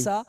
ça.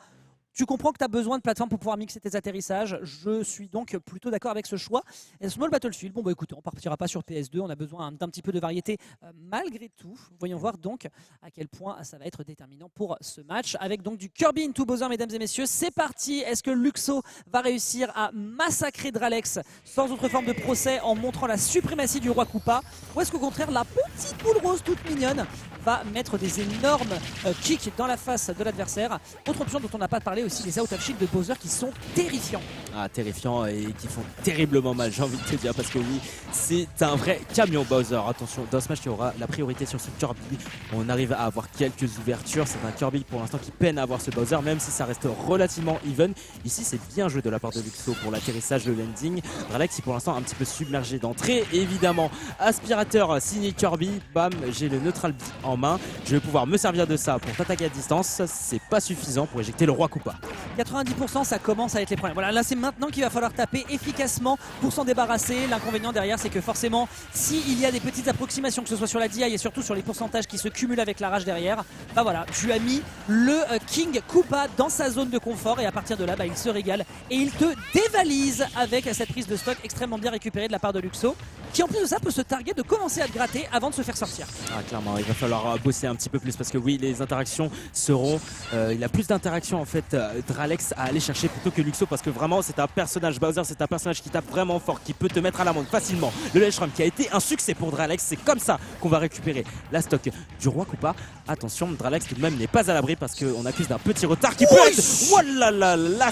Tu comprends que tu as besoin de plateforme pour pouvoir mixer tes atterrissages. Je suis donc plutôt d'accord avec ce choix. Et Small Battlefield, bon bah écoutez, on partira pas sur PS2, on a besoin d'un petit peu de variété malgré tout. Voyons voir donc à quel point ça va être déterminant pour ce match. Avec donc du Kirby into Bowser, mesdames et messieurs. C'est parti. Est-ce que Luxo va réussir à massacrer Dralex sans autre forme de procès en montrant la suprématie du roi Koopa? Ou est-ce qu'au contraire, la petite boule rose toute mignonne va mettre des énormes kicks dans la face de l'adversaire? Autre option dont on n'a pas parlé aussi, les out of shield de Bowser qui sont terrifiants. Ah, terrifiants et qui font terriblement mal, j'ai envie de te dire, parce que oui, c'est un vrai camion Bowser. Attention, dans ce match, il y aura la priorité sur ce Kirby. On arrive à avoir quelques ouvertures. C'est un Kirby pour l'instant qui peine à avoir ce Bowser, même si ça reste relativement even. Ici, c'est bien joué de la part de Luxo pour l'atterrissage, le landing. Dralex, qui pour l'instant un petit peu submergé d'entrée. Évidemment, aspirateur signé Kirby. Bam, j'ai le neutral B en main. Je vais pouvoir me servir de ça pour t'attaquer à distance. C'est pas suffisant pour éjecter le roi Koopa. 90%, ça commence à être les problèmes. Voilà, là c'est maintenant qu'il va falloir taper efficacement pour s'en débarrasser. L'inconvénient derrière, c'est que forcément, s'il y a des petites approximations, que ce soit sur la DI et surtout sur les pourcentages qui se cumulent avec la rage derrière, bah voilà, tu as mis le King Koopa dans sa zone de confort et à partir de là, bah, il se régale et il te dévalise avec cette prise de stock extrêmement bien récupérée de la part de Luxo, qui en plus de ça peut se targuer de commencer à te gratter avant de se faire sortir. Ah, clairement, il va falloir bosser un petit peu plus parce que oui, les interactions seront... il a plus d'interactions en fait, Dralex à aller chercher plutôt que Luxo, parce que vraiment c'est un personnage, Bowser c'est un personnage qui tape vraiment fort, qui peut te mettre à l'amende facilement. Le Ledge Ram qui a été un succès pour Dralex, c'est comme ça qu'on va récupérer la stock du roi Koopa. Attention, Dralex tout de même n'est pas à l'abri parce qu'on accuse d'un petit retard qui peut être... Oh là là là,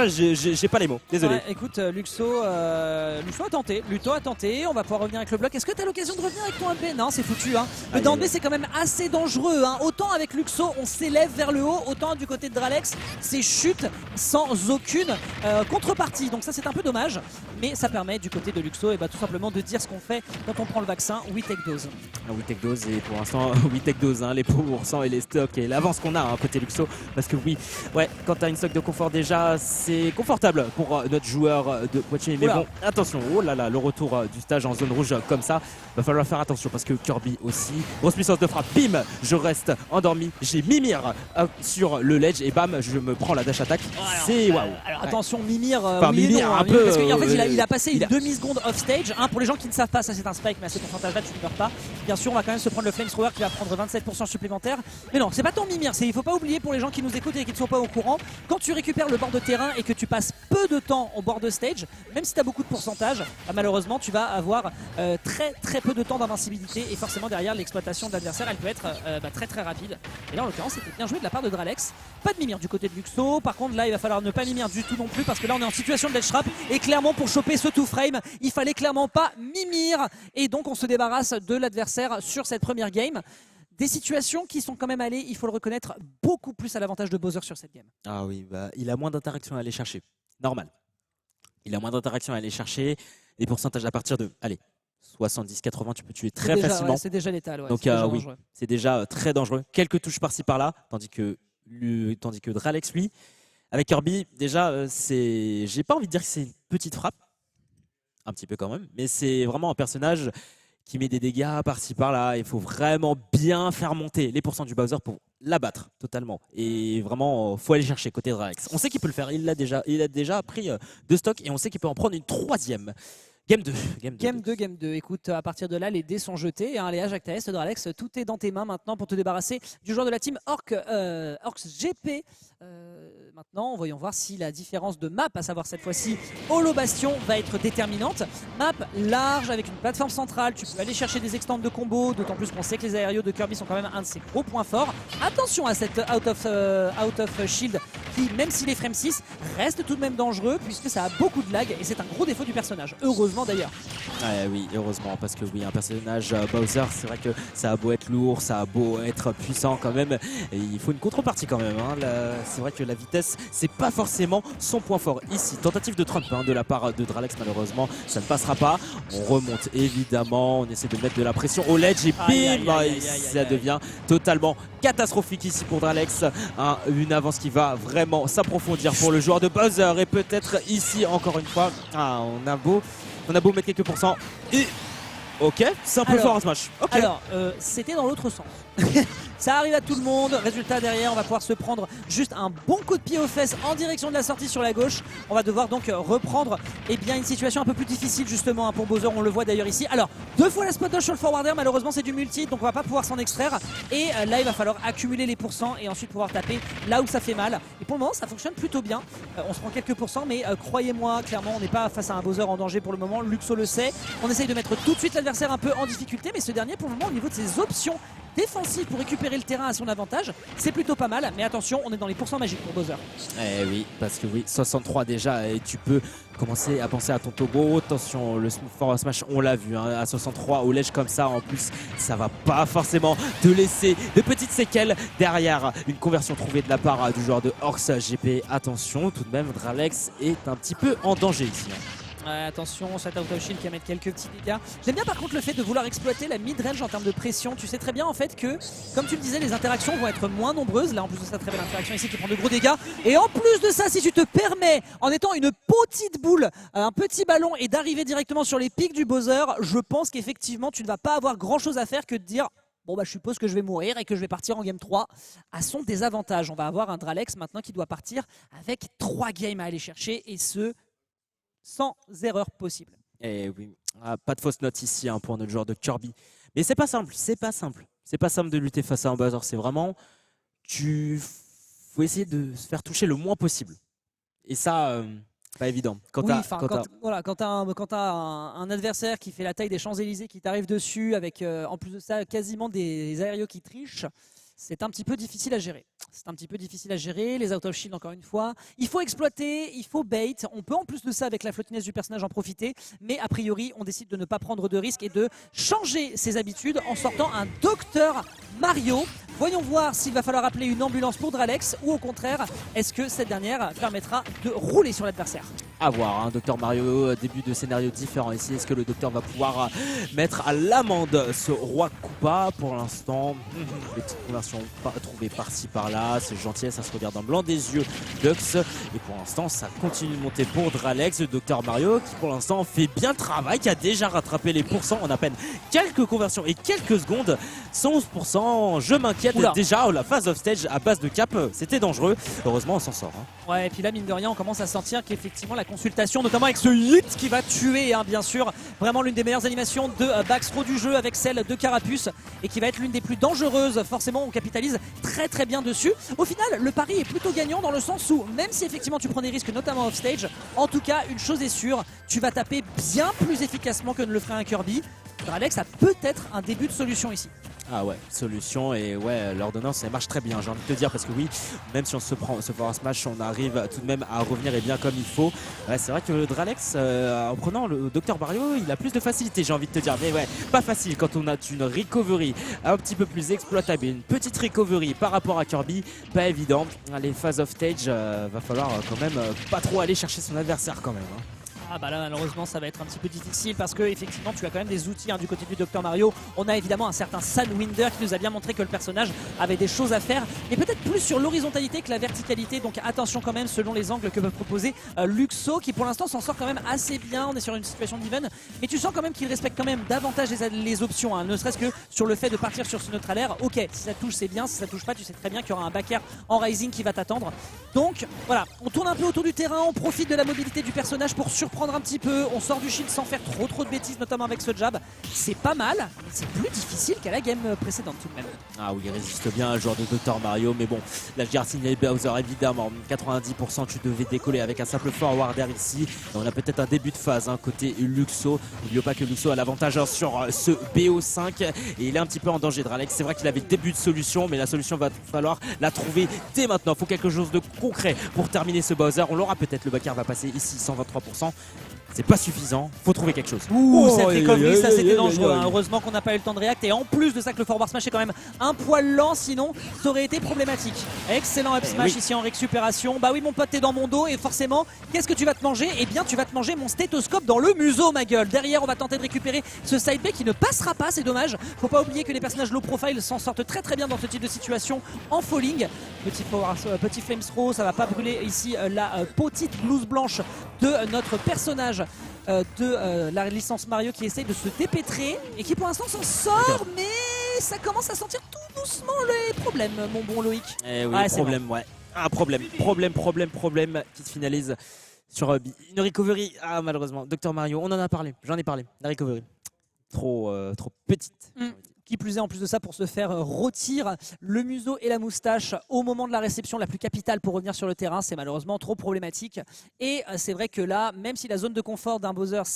j'ai pas les mots, désolé. Ouais, écoute, Luxo a tenté, Luto a tenté, on va pouvoir revenir avec le bloc. Est-ce que tu as l'occasion de revenir avec ton AB? Non, c'est foutu. Hein. Le down B c'est quand même assez dangereux. Hein. Autant avec Luxo on s'élève vers le haut, autant du côté de Dralex c'est chute sans aucune contrepartie. Donc ça c'est un peu dommage, mais ça permet du côté de Luxo et bah, tout simplement de dire ce qu'on fait quand on prend le vaccin, we take dose. We take dose, et pour l'instant we take dose, hein, les pourcents et les stocks et l'avance qu'on a hein, côté Luxo, parce que oui, ouais, quand tu as une stock de confort déjà c'est confortable pour notre joueur de Poitiers, mais bon attention, oh là là, le retour du stage en zone rouge comme ça, va falloir faire attention parce que Kirby aussi, grosse puissance de frappe, bim, je reste endormi, j'ai Mimir sur le ledge et bam, je me prends la dash attack, c'est waouh. Alors attention, Mimir, enfin, oui Mimir non, un peu, parce qu'en fait il a passé une demi-seconde off stage, hein, pour les gens qui ne savent pas, ça c'est un spike, mais à ce pourcentage là tu ne meurs pas. Bien sûr on va quand même se prendre le flamethrower qui va prendre 27% supplémentaire, mais non c'est pas ton Mimir, il faut pas oublier pour les gens qui nous écoutent et qui ne sont pas au courant, quand tu récupères le bord de terrain et que tu passes peu de temps au bord de stage, même si tu as beaucoup de pourcentage, bah, malheureusement tu vas avoir très peu de temps d'invincibilité et forcément derrière l'exploitation de l'adversaire elle peut être très rapide. Et là en l'occurrence c'était bien joué de la part de Dralex. Pas de Mimir du côté de Luxo, par contre là il va falloir ne pas Mimir du tout non plus parce que là on est en situation de ledge trap et clairement pour choper ce 2-frame il fallait clairement pas Mimir et donc on se débarrasse de l'adversaire sur cette première game. Des situations qui sont quand même allées, il faut le reconnaître, beaucoup plus à l'avantage de Bowser sur cette game. Ah oui, bah, il a moins d'interactions à aller chercher, normal. Il a moins d'interactions à aller chercher, les pourcentages à partir de, allez, 70-80, tu peux tuer très facilement. Ouais, c'est déjà létal, ouais, donc oui, c'est déjà très dangereux. Quelques touches par-ci par-là, tandis que Dralex, lui, avec Kirby, déjà, j'ai pas envie de dire que c'est une petite frappe, un petit peu quand même, mais c'est vraiment un personnage qui met des dégâts par-ci par-là. Il faut vraiment bien faire monter les pourcents du Bowser pour l'abattre totalement. Et vraiment, faut aller chercher côté Dralex. On sait qu'il peut le faire, il a déjà pris 2 stocks et on sait qu'il peut en prendre une 3e. Game 2. Game 2. Écoute, à partir de là, les dés sont jetés. Hein, Léa, Jacques Thaès, Dralex, tout est dans tes mains maintenant pour te débarrasser du joueur de la team Orcs GP. Maintenant, voyons voir si la différence de map, à savoir cette fois-ci Holo Bastion, va être déterminante. Map large avec une plateforme centrale, tu peux aller chercher des extends de combos, d'autant plus qu'on sait que les aérios de Kirby sont quand même un de ses gros points forts. Attention à cette out of shield qui, même s'il est frame 6, reste tout de même dangereux puisque ça a beaucoup de lag et c'est un gros défaut du personnage. Heureusement d'ailleurs. Oui, heureusement, parce que oui, un personnage Bowser, c'est vrai que ça a beau être lourd, ça a beau être puissant quand même, et il faut une contrepartie quand même. Hein. C'est vrai que la vitesse, c'est pas forcément son point fort. Ici, tentative de trump de la part de Dralex, malheureusement, ça ne passera pas. On remonte évidemment, on essaie de mettre de la pression au ledge et bim, ça devient totalement catastrophique ici pour Dralex. Une avance qui va vraiment s'approfondir pour le joueur de Bowser et peut-être ici encore une fois, on a beau mettre quelques pourcents et ok, c'est un peu fort en smash. Okay. Alors, c'était dans l'autre sens. Ça arrive à tout le monde. Résultat, derrière, on va pouvoir se prendre juste un bon coup de pied aux fesses en direction de la sortie sur la gauche. On va devoir donc reprendre une situation un peu plus difficile justement pour Bowser. On le voit d'ailleurs ici. Alors, 2 fois la spot dodge sur le forwarder. Malheureusement, c'est du multi, donc on va pas pouvoir s'en extraire. Et là, il va falloir accumuler les pourcents et ensuite pouvoir taper là où ça fait mal. Et pour le moment, ça fonctionne plutôt bien. On se prend quelques pourcents, mais croyez-moi, clairement, on n'est pas face à un Bowser en danger pour le moment. Luxo le sait. On essaye de mettre tout de suite l'adversaire un peu en difficulté, mais ce dernier, pour le moment, au niveau de ses options défensives pour récupérer le terrain à son avantage, c'est plutôt pas mal. Mais attention, on est dans les pourcents magiques pour Bowser. Eh oui, parce que oui, 63 déjà, et tu peux commencer à penser à ton Togo. Attention, le Smooth Forward Smash, on l'a vu, hein, à 63 au ledge comme ça, en plus, ça va pas forcément te laisser de petites séquelles derrière. Une conversion trouvée de la part du joueur de Orcs GP. Attention, tout de même, Dralex est un petit peu en danger ici. Attention, cet out of shield qui va mettre quelques petits dégâts. J'aime bien par contre le fait de vouloir exploiter la mid-range en termes de pression. Tu sais très bien en fait que, comme tu le disais, les interactions vont être moins nombreuses. Là en plus de ça, très belle interaction ici qui prend de gros dégâts. Et en plus de ça, si tu te permets, en étant une petite boule, un petit ballon et d'arriver directement sur les pics du Bowser, je pense qu'effectivement tu ne vas pas avoir grand chose à faire que de dire bon bah je suppose que je vais mourir et que je vais partir en game 3 à son désavantage. On va avoir un Dralex maintenant qui doit partir avec 3 games à aller chercher et ce sans erreur possible. Et oui, pas de fausse note ici hein, pour notre joueur de Kirby. Mais c'est pas simple, c'est pas simple. C'est pas simple de lutter face à un Bowser. C'est vraiment, faut essayer de se faire toucher le moins possible. Et ça, pas évident. Quand t'as un adversaire qui fait la taille des Champs-Élysées, qui t'arrive dessus avec en plus de ça quasiment des aérios qui trichent, c'est un petit peu difficile à gérer. C'est un petit peu difficile à gérer, les out of shield encore une fois. Il faut exploiter, il faut bait. On peut en plus de ça avec la flottiness du personnage en profiter. Mais a priori, on décide de ne pas prendre de risques et de changer ses habitudes en sortant un Dr Mario. Voyons voir s'il va falloir appeler une ambulance pour Dralex ou au contraire, est-ce que cette dernière permettra de rouler sur l'adversaire. À voir, hein, Dr Mario, début de scénario différent ici. Est-ce que le docteur va pouvoir mettre à l'amende ce roi Koopa? Pour l'instant, petite conversion trouvée par-ci par-là. C'est gentil, ça se regarde dans le blanc des yeux Lux. Et pour l'instant, ça continue de monter pour Dralex. Le Dr Mario qui pour l'instant fait bien le travail, qui a déjà rattrapé les pourcents en à peine quelques conversions et quelques secondes. 111%, je m'inquiète déjà. La phase off stage à base de cap, c'était dangereux. Heureusement, on s'en sort. Hein. Ouais, et puis là, mine de rien, on commence à sentir qu'effectivement la consultation, notamment avec ce hit qui va tuer, hein, bien sûr, vraiment l'une des meilleures animations de backthrow du jeu avec celle de Carapuce et qui va être l'une des plus dangereuses. Forcément, on capitalise très très bien dessus. Au final, le pari est plutôt gagnant dans le sens où, même si effectivement tu prends des risques, notamment off stage, en tout cas, une chose est sûre, tu vas taper bien plus efficacement que ne le ferait un Kirby. Dralex a peut-être un début de solution ici. Ah ouais, solution et ouais, l'ordonnance elle marche très bien, j'ai envie de te dire, parce que oui, même si on se prend ce Power Smash, on arrive tout de même à revenir et bien comme il faut. Ouais, c'est vrai que le Dralex, en prenant le Dr Mario, il a plus de facilité, j'ai envie de te dire, mais ouais, pas facile quand on a une recovery un petit peu plus exploitable, une petite recovery par rapport à Kirby, pas évident. Les phases off stage, va falloir quand même pas trop aller chercher son adversaire quand même. Hein. Ah bah là malheureusement ça va être un petit peu difficile parce que effectivement tu as quand même des outils hein, du côté du Dr Mario. On a évidemment un certain Sunwinder qui nous a bien montré que le personnage avait des choses à faire, mais peut-être plus sur l'horizontalité que la verticalité, donc attention quand même selon les angles que peut proposer Luxo qui pour l'instant s'en sort quand même assez bien. On est sur une situation d'even, mais tu sens quand même qu'il respecte quand même davantage les options, hein, ne serait-ce que sur le fait de partir sur ce neutralaire. Ok, si ça touche c'est bien, si ça touche pas tu sais très bien qu'il y aura un backer en rising qui va t'attendre. Donc voilà, on tourne un peu autour du terrain, on profite de la mobilité du personnage pour surprendre un petit peu, on sort du shield sans faire trop de bêtises, notamment avec ce jab. C'est pas mal, mais c'est plus difficile qu'à la game précédente tout de même. Ah oui, il résiste bien le joueur de Dr Mario, mais bon, la Garcinia et Bowser évidemment, 90% tu devais décoller avec un simple forwarder ici. Et on a peut-être un début de phase hein, côté Luxo. N'oublions pas que Luxo a l'avantage hein, sur ce BO5 et il est un petit peu en danger. Dralex, c'est vrai qu'il avait le début de solution, mais la solution va falloir la trouver dès maintenant. Il faut quelque chose de concret pour terminer ce Bowser. On l'aura peut-être, le backer va passer ici 123%. C'est pas suffisant, faut trouver quelque chose. Ouh, cette recovery, ça c'était dangereux. Hein. Heureusement qu'on n'a pas eu le temps de react. Et en plus de ça, que le forward smash est quand même un poil lent, sinon ça aurait été problématique. Excellent up smash ici en récupération. Bah oui, mon pote, t'es dans mon dos. Et forcément, qu'est-ce que tu vas te manger? Eh bien, tu vas te manger mon stéthoscope dans le museau, ma gueule. Derrière, on va tenter de récupérer ce side B qui ne passera pas, c'est dommage. Faut pas oublier que les personnages low profile s'en sortent très bien dans ce type de situation en falling. Petit flame throw, ça va pas brûler ici la petite blouse blanche de notre personnage de la licence Mario qui essaye de se dépêtrer et qui pour l'instant s'en sort, mais ça commence à sentir tout doucement les problèmes, mon bon Loïc. Eh oui, Ouais, c'est problème, ouais. Un problème qui se finalise sur une recovery. Ah, malheureusement, Dr Mario, on en a parlé, j'en ai parlé. La recovery, trop petite. Qui plus est, en plus de ça, pour se faire rôtir le museau et la moustache au moment de la réception la plus capitale pour revenir sur le terrain, c'est malheureusement trop problématique. Et c'est vrai que là, même si la zone de confort d'un Bowser